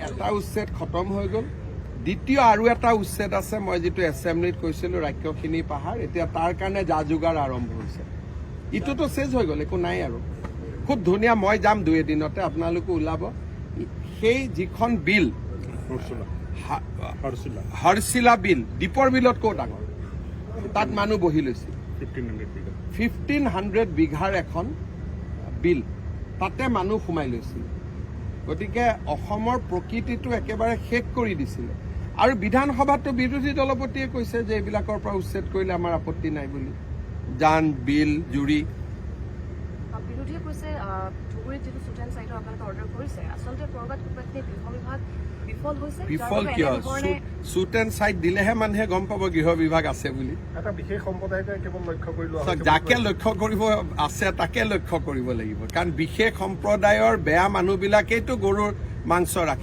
এটা উচ্ছেদ খতম হৈ গ'ল দ্বিতীয় আৰু এটা উচ্ছেদ আছে মই যেটো এছেম্বলিত কৈছিলো ৰাক্ষসিনী পাহাৰ এতিয়া তাৰ কাৰণে যা যোগাৰ আৰম্ভ হৈছে ইটোতো চেজ হৈ গ'ল একো নাই আৰু খুব ধুনীয়া মই যাম 2 এদিনতে আপোনালোকে ওলাব সেই যিখন বিল হৰচিলা বিল দীপৰ বিলত কো ডাঙৰ তাত মানুহ বহি লৈছে 1500 বিঘাৰ এখন বিল তাতে মানুহ সোমাই লৈছিল গতিকে অসমৰ প্ৰকৃতিটো একেবাৰে শেষ কৰি দিছিল আৰু বিধানসভাতো বিৰোধী দলপতিয়ে কৈছে যে এইবিলাকৰ পৰা উচ্ছেদ কৰিলে আমাৰ আপত্তি নাই বুলি জান বিল জুৰি বিৰোধীয়ে কৈছে ধুবুৰীত যিটো শ্বুট এণ্ড চাইটৰ আপোনালোকে অৰ্ডাৰ কৰিছে আচলতে কৰবাত গৃহ বিভাগ বিফল হৈছে বিফল কিয় শ্বুট এণ্ড চাইট দিলেহে মানুহে গম পাব গৃহ বিভাগ আছে বুলি এটা বিশেষ সম্প্ৰদায়কে কেৱল লক্ষ্য কৰি লোৱা যাকে লক্ষ্য কৰিব আছে তাকে লক্ষ্য কৰিব লাগিব কাৰণ বিশেষ সম্প্ৰদায়ৰ বেয়া মানুহবিলাকেইতো গৰুৰ মাংস ৰাখে